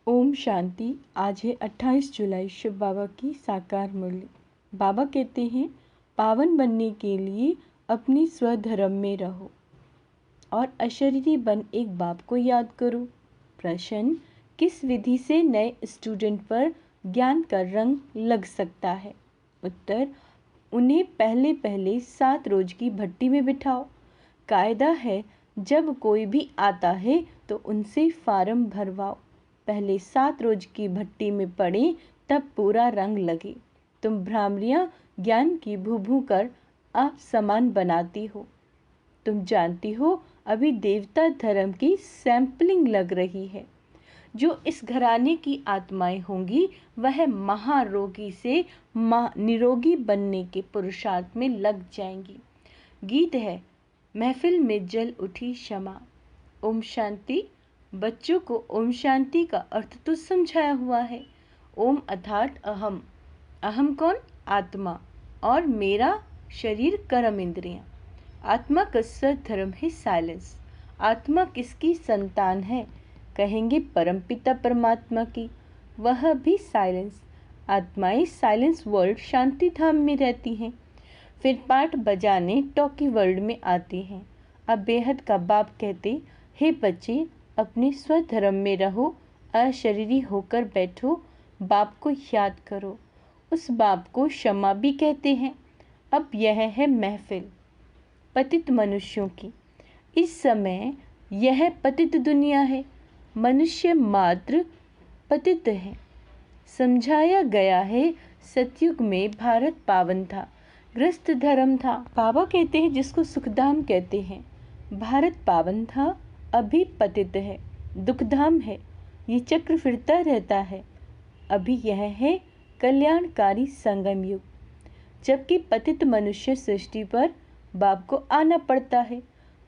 ओम शांति। आज है 28 जुलाई, शिव बाबा की साकार मुरली। बाबा कहते हैं, पावन बनने के लिए अपनी स्वधर्म में रहो और अशरीरी बन एक बाप को याद करो। प्रश्न, किस विधि से नए स्टूडेंट पर ज्ञान का रंग लग सकता है? उत्तर, उन्हें पहले पहले 7 रोज की भट्टी में बिठाओ। कायदा है, जब कोई भी आता है तो उनसे फार्म भरवाओ। पहले 7 रोज की भट्टी में पड़े, तब पूरा रंग लगे। तुम भ्रामरियां ज्ञान की भू कर आप समान बनाती हो। तुम जानती हो, अभी देवता धर्म की सैंपलिंग लग रही है। जो इस घराने की आत्माएं होंगी, वह महारोगी से निरोगी बनने के पुरुषार्थ में लग जाएंगी। गीत है, महफिल में जल उठी क्षमा। ओम शांति। बच्चों को ओम शांति का अर्थ तो समझाया हुआ है। ओम अर्थात अहम। अहम कौन? आत्मा। और मेरा शरीर, कर्म, इंद्रियां। आत्मा का सद्धर्म है साइलेंस। आत्मा किसकी संतान है? कहेंगे परमपिता परमात्मा की। वह भी साइलेंस। आत्माएं साइलेंस वर्ल्ड शांति धाम में रहती हैं, फिर पाठ बजाने टॉकी वर्ल्ड में आती हैं। अब बेहद का बाप कहते, हे बच्चे, अपने स्वधर्म में रहो, अशरीरी होकर बैठो, बाप को याद करो। उस बाप को क्षमा भी कहते हैं। अब यह है महफिल पतित मनुष्यों की। इस समय यह पतित दुनिया है। मनुष्य मात्र पतित है। समझाया गया है, सतयुग में भारत पावन था, ग्रस्त धर्म था। बाबा कहते हैं, जिसको सुखधाम कहते हैं। भारत पावन था, अभी पतित है, दुखधाम है। ये चक्र फिरता रहता है। अभी यह है कल्याणकारी संगम युग, जबकि पतित मनुष्य सृष्टि पर बाप को आना पड़ता है।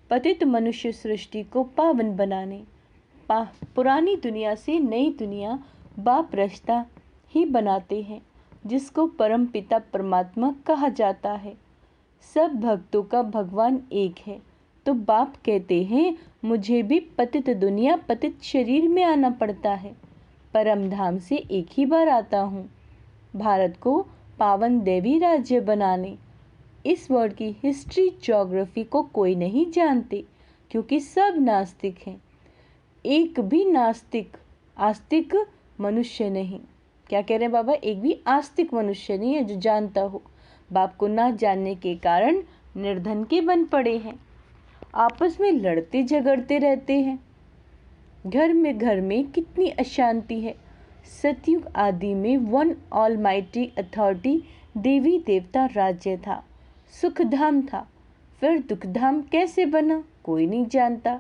पतित मनुष्य सृष्टि को पावन बनाने, पुरानी दुनिया से नई दुनिया बाप रास्ता ही बनाते हैं, जिसको परम पिता परमात्मा कहा जाता है। सब भक्तों का भगवान एक है। तो बाप कहते हैं, मुझे भी पतित दुनिया पतित शरीर में आना पड़ता है। परम धाम से एक ही बार आता हूँ, भारत को पावन देवी राज्य बनाने। इस वर्ड की हिस्ट्री ज्योग्राफी को कोई नहीं जानते, क्योंकि सब नास्तिक हैं। एक भी नास्तिक आस्तिक मनुष्य नहीं। क्या कह रहे हैं बाबा? एक भी आस्तिक मनुष्य नहीं है जो जानता हो। बाप को ना जानने के कारण निर्धन के बन पड़े हैं, आपस में लड़ते झगड़ते रहते हैं। घर में कितनी अशांति है। सतयुग आदि में वन ऑलमाइटी अथॉरिटी देवी देवता राज्य था, सुखधाम था। फिर दुखधाम कैसे बना, कोई नहीं जानता।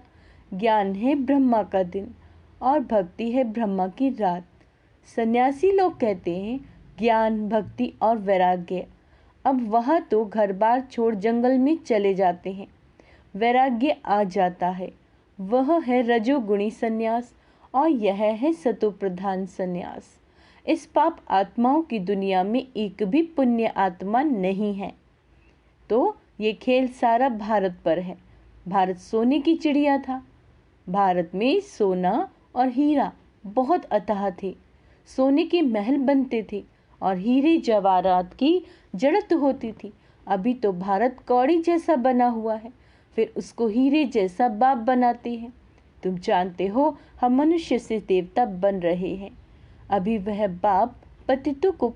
ज्ञान है ब्रह्मा का दिन और भक्ति है ब्रह्मा की रात। सन्यासी लोग कहते हैं, ज्ञान, भक्ति और वैराग्य। अब वह तो घर बार छोड़ जंगल में चले जाते हैं। वैराग्य आ जाता है, वह है रजोगुणी सन्यास, और यह है सतो प्रधान सन्यास। इस पाप आत्माओं की दुनिया में एक भी पुण्य आत्मा नहीं है। तो ये खेल सारा भारत पर है। भारत सोने की चिड़िया था। भारत में सोना और हीरा बहुत अथाह थे। सोने के महल बनते थे और हीरे जवाहरात की जड़त होती थी। अभी तो भारत कौड़ी जैसा बना हुआ है, फिर उसको हीरे जैसा बाप बनाते हैं। तुम जानते हो, हम मनुष्य से देवता बन रहे हैं। अभी वह बाप पतितों को,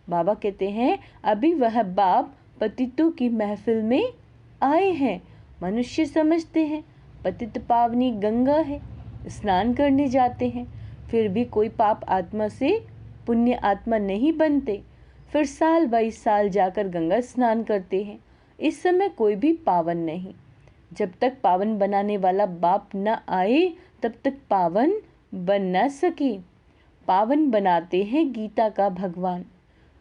बाबा कहते हैं, अभी वह बाप पतितों की महफिल में आए हैं। मनुष्य समझते हैं पतित पावनी गंगा है, स्नान करने जाते हैं, फिर भी कोई पाप आत्मा से पुण्य आत्मा नहीं बनते। फिर साल बाई साल जाकर गंगा स्नान करते हैं। इस समय कोई भी पावन नहीं। जब तक पावन बनाने वाला बाप न आए, तब तक पावन बन न सके। पावन बनाते हैं गीता का भगवान।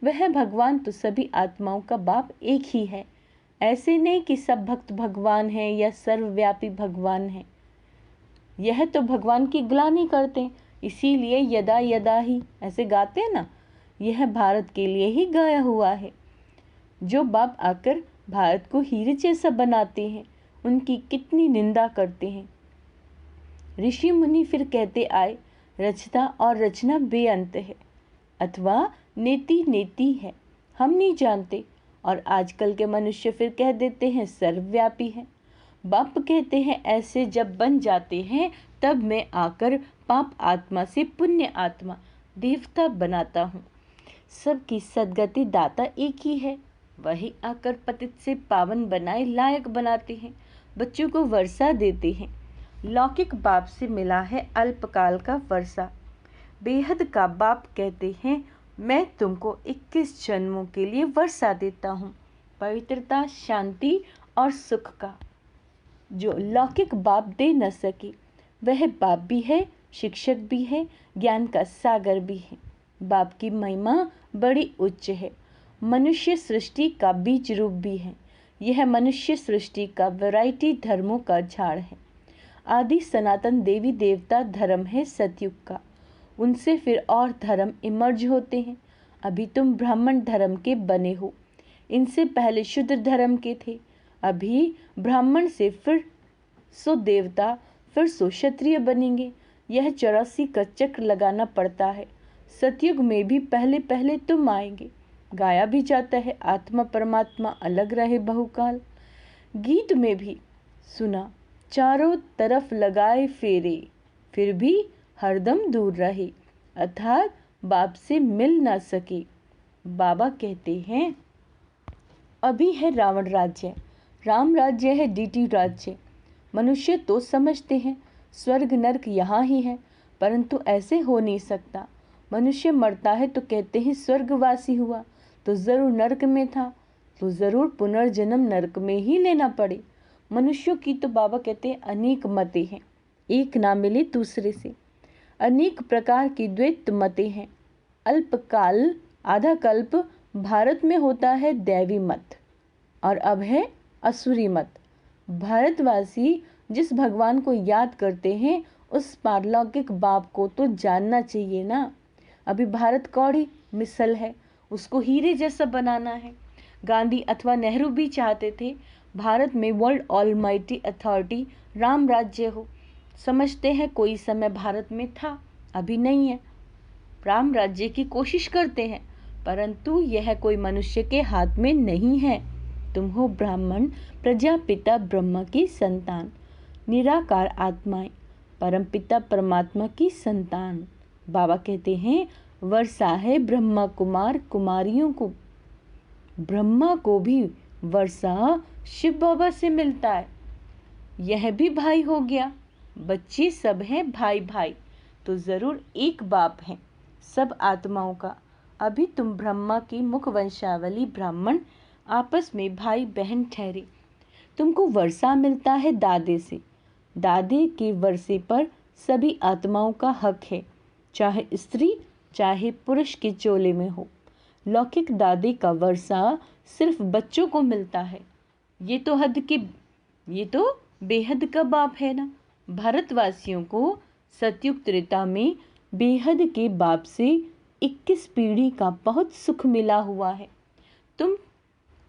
वह भगवान तो सभी आत्माओं का बाप एक ही है। ऐसे नहीं कि सब भक्त भगवान हैं या सर्वव्यापी भगवान हैं। यह तो भगवान की ग्लानि करते हैं, इसीलिए यदा यदा ही ऐसे गाते हैं ना। यह भारत के लिए ही गाया हुआ है। जो बाप आकर भारत को हीरे जैसा बनाते हैं, उनकी कितनी निंदा करते हैं। ऋषि मुनि फिर कहते आए, रचता और रचना बेअंत है, अथवा नेति नेति है, हम नहीं जानते। और आजकल के मनुष्य फिर कह देते हैं सर्वव्यापी है। बाप कहते हैं ऐसे जब बन जाते हैं तब मैं आकर पाप आत्मा से पुण्य आत्मा देवता बनाता हूँ। सबकी सदगति दाता एक ही है, वही आकर पतित से पावन बनाए लायक बनाते हैं, बच्चों को वर्षा देते हैं। लौकिक बाप से मिला है अल्पकाल का वर्षा। बेहद का बाप कहते हैं मैं तुमको 21 जन्मों के लिए वर्षा देता हूँ, पवित्रता, शांति और सुख का, जो लौकिक बाप दे न सके। वह बाप भी है, शिक्षक भी है, ज्ञान का सागर भी है। बाप की महिमा बड़ी उच्च है, मनुष्य सृष्टि का बीज रूप भी है। यह मनुष्य सृष्टि का वैरायटी धर्मों का झाड़ है। आदि सनातन देवी देवता धर्म है सतयुग का, उनसे फिर और धर्म इमर्ज होते हैं। अभी तुम ब्राह्मण धर्म के बने हो, इनसे पहले शूद्र धर्म के थे। अभी ब्राह्मण से फिर सो देवता, फिर सो क्षत्रिय बनेंगे। यह 84 का चक्र लगाना पड़ता है। सतयुग में भी पहले पहले तुम आएंगे। गाया भी जाता है आत्मा परमात्मा अलग रहे बहुकाल। गीत में भी सुना चारों तरफ लगाए फेरे, फिर भी हरदम दूर रहे, अर्थात बाप से मिल ना सके। बाबा कहते हैं अभी है रावण राज्य, राम राज्य है डीटी राज्य। मनुष्य तो समझते हैं स्वर्ग नरक यहाँ ही है, परंतु ऐसे हो नहीं सकता। मनुष्य मरता है तो कहते हैं स्वर्गवासी हुआ, तो ज़रूर नरक में था, तो ज़रूर पुनर्जन्म नरक में ही लेना पड़े। मनुष्यों की तो बाबा कहते हैं अनेक मतें हैं, एक ना मिले दूसरे से। अनेक प्रकार की द्वैत मतें हैं। अल्पकाल आधा कल्प भारत में होता है दैवी मत, और अब है असुरी मत। भारतवासी जिस भगवान को याद करते हैं उस पारलौकिक बाप को तो जानना चाहिए ना। अभी भारत कौड़ी मिसल है, उसको हीरे जैसा बनाना है। गांधी अथवा नेहरू भी चाहते थे भारत में वर्ल्ड ऑलमाइटी अथॉरिटी राम राज्य हो। समझते हैं कोई समय भारत में था, अभी नहीं है। राम राज्य की कोशिश करते हैं, परंतु यह कोई मनुष्य के हाथ में नहीं है। तुम हो ब्राह्मण, प्रजापिता ब्रह्मा की संतान, निराकार आत्माएं, परमपिता परमात्मा की संतान। बाबा कहते हैं वर्षा है ब्रह्मा कुमार कुमारियों को। ब्रह्मा को भी वर्षा शिव बाबा से मिलता है, यह भी भाई हो गया। बच्चे सब हैं भाई भाई, तो ज़रूर एक बाप है सब आत्माओं का। अभी तुम ब्रह्मा की मुख वंशावली ब्राह्मण आपस में भाई बहन ठहरे। तुमको वर्षा मिलता है दादे से। दादे के वर्षे पर सभी आत्माओं का हक है, चाहे स्त्री चाहे पुरुष के चोले में हो। लौकिक दादे का वर्षा सिर्फ बच्चों को मिलता है। ये तो बेहद का बाप है ना। भारतवासियों को सतयुग त्रेता में बेहद के बाप से 21 पीढ़ी का बहुत सुख मिला हुआ है। तुम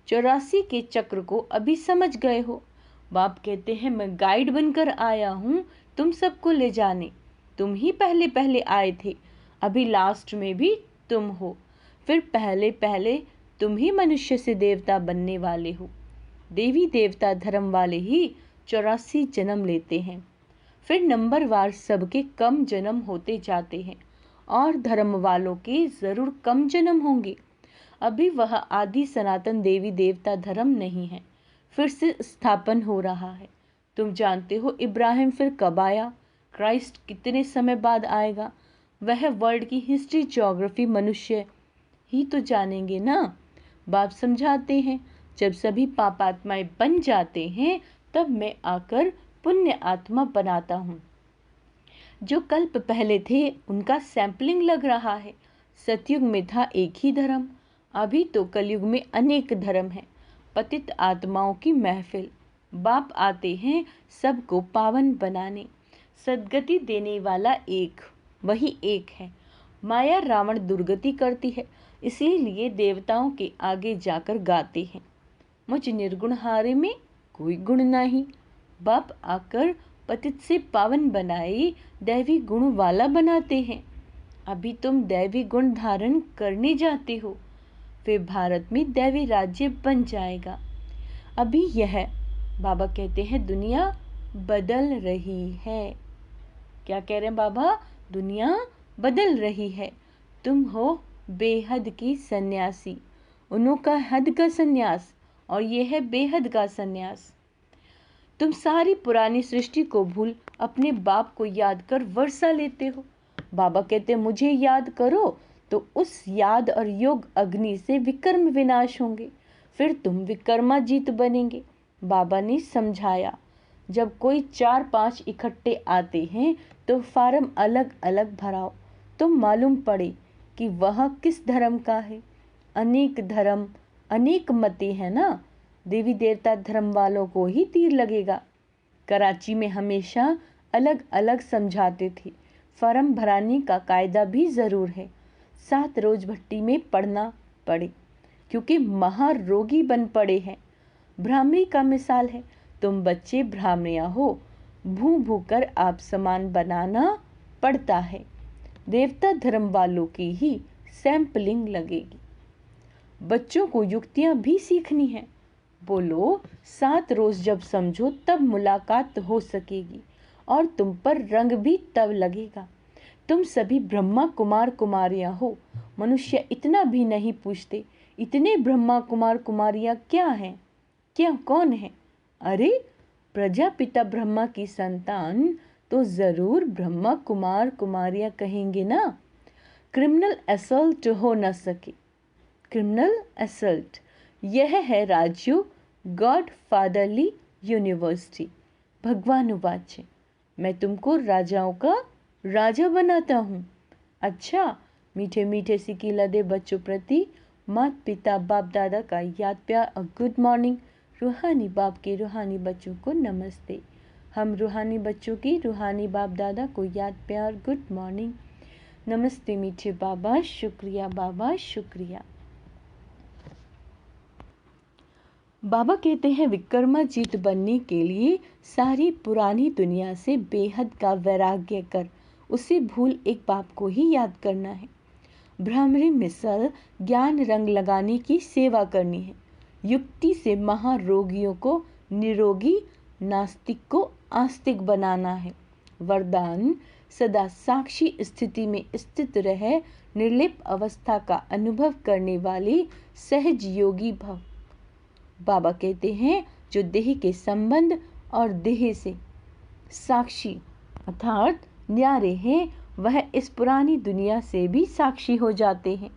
84 के चक्र को अभी समझ गए हो। बाप कहते हैं मैं गाइड बनकर आया हूँ तुम सबको ले जाने। तुम ही पहले पहले आए थे, अभी लास्ट में भी तुम हो। फिर पहले पहले तुम ही मनुष्य से देवता बनने वाले हो। देवी देवता धर्म वाले ही 84 जन्म लेते हैं, फिर नंबरवार सबके कम जन्म होते जाते हैं, और धर्म वालों के ज़रूर कम जन्म होंगे। अभी वह आदि सनातन देवी देवता धर्म नहीं है, फिर से स्थापन हो रहा है। तुम जानते हो इब्राहिम फिर कब आया, क्राइस्ट कितने समय बाद आएगा। वह वर्ल्ड की हिस्ट्री ज्योग्राफी मनुष्य ही तो जानेंगे ना। बाप समझाते हैं जब सभी पापात्माएं बन जाते हैं तब मैं आकर पुण्य आत्मा बनाता हूँ। जो कल्प पहले थे उनका सैंपलिंग लग रहा है। सतयुग में था एक ही धर्म, अभी तो कलयुग में अनेक धर्म हैं। पतित आत्माओं की महफिल। बाप आते हैं सबको पावन बनाने। सद्गति देने वाला एक, वही एक है। माया रावण दुर्गति करती है, इसीलिए देवताओं के आगे जाकर गाते हैं मुझ निर्गुण हारे में कोई गुण नहीं। बाप आकर पतित से पावन बनाए दैवी गुण वाला बनाते हैं। अभी तुम दैवी गुण धारण करने जाते हो, फिर भारत में दैवी राज्य बन जाएगा। अभी यह बाबा कहते हैं दुनिया बदल रही है। क्या कह रहे हैं बाबा? दुनिया बदल रही है। तुम हो बेहद की सन्यासी, उन्हों का हद का सन्यास और ये है बेहद का सन्यास। तुम सारी पुरानी सृष्टि को भूल अपने बाप को याद कर वर्षा लेते हो। बाबा कहते मुझे याद करो तो उस याद और योग अग्नि से विकर्म विनाश होंगे, फिर तुम विकर्मा जीत बनेंगे। बाबा ने समझाया, जब कोई 4-5 इकट्ठे आते हैं तो फार्म अलग अलग भराओ, तो मालूम पड़े कि वह किस धर्म का है। अनेक धर्म अनेक मते हैं ना, देवी देवता धर्म वालों को ही तीर लगेगा। कराची में हमेशा अलग अलग समझाते थे। फॉर्म भराने का कायदा भी ज़रूर है। 7 रोज भट्टी में पड़ना पड़े, क्योंकि महारोगी बन पड़े हैं। ब्राह्मणी का मिसाल है, तुम बच्चे ब्राह्मणिया हो, भू भू कर आप समान बनाना पड़ता है। देवता धर्म वालों की ही सैंपलिंग लगेगी। बच्चों को युक्तियां भी सीखनी है। बोलो 7 रोज जब समझो तब मुलाकात हो सकेगी और तुम पर रंग भी तब लगेगा। तुम सभी ब्रह्मा कुमार कुमारियां हो। मनुष्य इतना भी नहीं पूछते इतने ब्रह्मा कुमार कुमारियां क्या हैं, क्या कौन है? अरे प्रजापिता ब्रह्मा की संतान तो जरूर ब्रह्मा कुमार कुमारियां कहेंगे ना। क्रिमिनल असल्ट हो न सके। क्रिमिनल असल्ट, यह है राजयोग गॉड फादरली यूनिवर्सिटी। भगवान उवाच, मैं तुमको राजाओं का राजा बनाता हूँ। अच्छा, मीठे मीठे सिक्की लदे बच्चों प्रति माता पिता बाप दादा का याद प्यार और गुड मॉर्निंग। रूहानी बाप के रूहानी बच्चों को नमस्ते। हम रूहानी बच्चों की रूहानी बाप दादा को याद प्यार गुड मॉर्निंग। नमस्ते मीठे बाबा, शुक्रिया बाबा, शुक्रिया। बाबा कहते हैं विकर्मा जीत बनने के लिए सारी पुरानी दुनिया से बेहद का वैराग्य कर उसे भूल एक बाप को ही याद करना है। ब्राह्मणी मिसल ज्ञान रंग लगाने की सेवा करनी है। युक्ति से महारोगियों को निरोगी, नास्तिक को आस्तिक बनाना है। वरदान सदा साक्षी स्थिति में स्थित रहे निर्लिप्त अवस्था का अनुभव करने वाले सहज योगी भव। बाबा कहते हैं जो देह के संबंध और देह से साक्षी अर्थात न्यारे हैं, वह इस पुरानी दुनिया से भी साक्षी हो जाते हैं।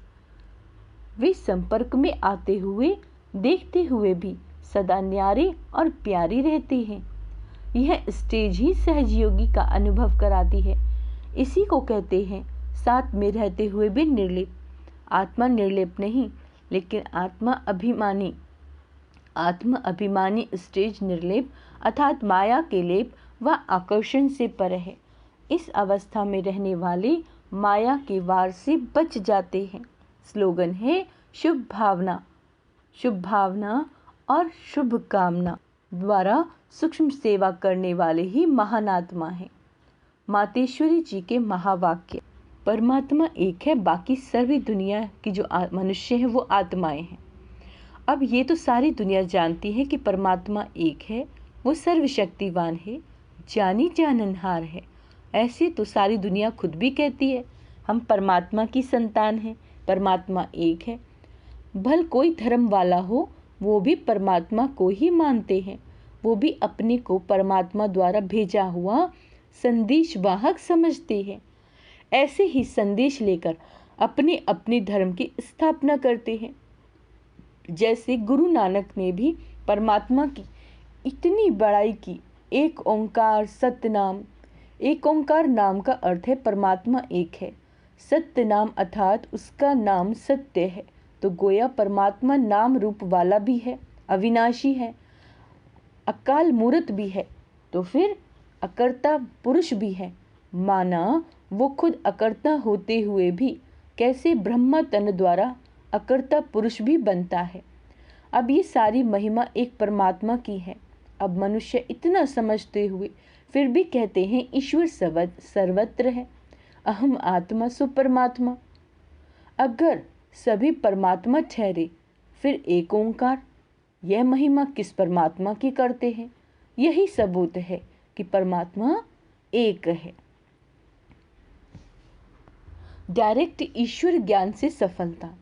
वे संपर्क में आते हुए देखते हुए भी सदा न्यारे और प्यारी रहते हैं। यह स्टेज ही सहजयोगी का अनुभव कराती है। इसी को कहते हैं साथ में रहते हुए भी निर्लिप। आत्मा निर्लिप नहीं, लेकिन आत्म अभिमानी स्टेज निर्लेप अर्थात माया के लेप व आकर्षण से परे है। इस अवस्था में रहने वाले माया के वार से बच जाते हैं। स्लोगन है शुभ भावना और शुभ कामना द्वारा सूक्ष्म सेवा करने वाले ही महान आत्मा हैं। मातेश्वरी जी के महावाक्य, परमात्मा एक है, बाकी सभी दुनिया की जो मनुष्य हैं वो आत्माएं हैं। अब ये तो सारी दुनिया जानती है कि परमात्मा एक है, वो सर्वशक्तिवान है, जानी जाननहार है। ऐसे तो सारी दुनिया खुद भी कहती है हम परमात्मा की संतान हैं, परमात्मा एक है। भल कोई धर्म वाला हो वो भी परमात्मा को ही मानते हैं, वो भी अपने को परमात्मा द्वारा भेजा हुआ संदेश वाहक समझते हैं। ऐसे ही संदेश लेकर अपने अपने धर्म की स्थापना करते हैं। जैसे गुरु नानक ने भी परमात्मा की इतनी बड़ाई की। एक ओंकार सत्य नाम, एक ओंकार नाम का अर्थ है परमात्मा एक है। सत्य नाम अर्थात उसका नाम सत्य है, तो गोया परमात्मा नाम रूप वाला भी है, अविनाशी है, अकाल मूर्त भी है, तो फिर अकर्ता पुरुष भी है। माना वो खुद अकर्ता होते हुए भी कैसे ब्रह्मा तन द्वारा अकर्ता पुरुष भी बनता है। अब ये सारी महिमा एक परमात्मा की है। अब मनुष्य इतना समझते हुए फिर भी कहते हैं ईश्वर सर्वत्र है, अहम आत्मा सो परमात्मा। अगर सभी परमात्मा ठहरे फिर एक ओंकार, यह महिमा किस परमात्मा की करते हैं? यही सबूत है कि परमात्मा एक है। डायरेक्ट ईश्वर ज्ञान से सफलता।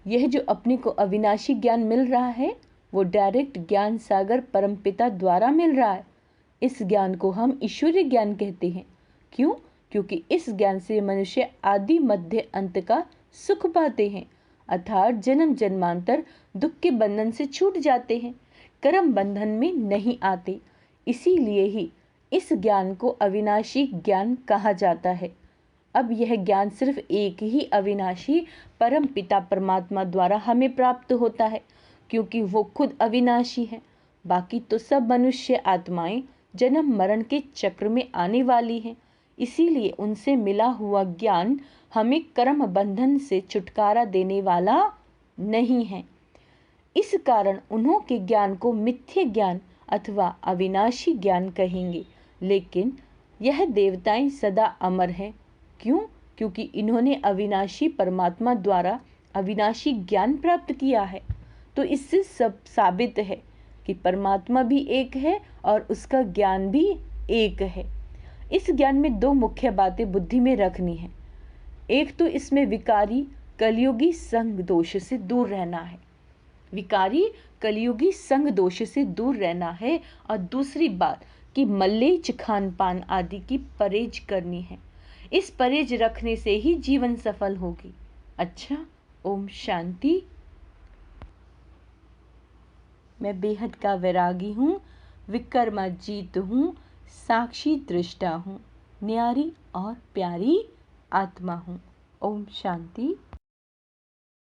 यह जो अपने को अविनाशी ज्ञान मिल रहा है वो डायरेक्ट ज्ञान सागर परमपिता द्वारा मिल रहा है। इस ज्ञान को हम ईश्वरीय ज्ञान कहते हैं। क्यों? क्योंकि इस ज्ञान से मनुष्य आदि मध्य अंत का सुख पाते हैं, अर्थात जन्म जन्मांतर दुख के बंधन से छूट जाते हैं, कर्म बंधन में नहीं आते। इसीलिए ही इस ज्ञान को अविनाशी ज्ञान कहा जाता है। अब यह ज्ञान सिर्फ एक ही अविनाशी परम पिता परमात्मा द्वारा हमें प्राप्त होता है, क्योंकि वो खुद अविनाशी है। बाकी तो सब मनुष्य आत्माएं जन्म मरण के चक्र में आने वाली हैं। इसीलिए उनसे मिला हुआ ज्ञान हमें कर्म बंधन से छुटकारा देने वाला नहीं है। इस कारण उन्हों के ज्ञान को मिथ्य ज्ञान अथवा अविनाशी ज्ञान कहेंगे। लेकिन यह देवताएं सदा अमर हैं। क्यों? क्योंकि इन्होंने अविनाशी परमात्मा द्वारा अविनाशी ज्ञान प्राप्त किया है। तो इससे सब साबित है कि परमात्मा भी एक है और उसका ज्ञान भी एक है। इस ज्ञान में दो मुख्य बातें बुद्धि में रखनी है। एक तो इसमें विकारी कलयुगी संग दोष से दूर रहना है, विकारी कलयुगी संग दोष से दूर रहना है। और दूसरी बात कि मल्लेच खान पान आदि की परहेज करनी है। इस परहेज रखने से ही जीवन सफल होगी। अच्छा, ओम शांति। मैं बेहद का वैरागी हूँ, विक्रमाजीत हूँ, साक्षी दृष्टा हूँ, न्यारी और प्यारी आत्मा हूँ। ओम शांति।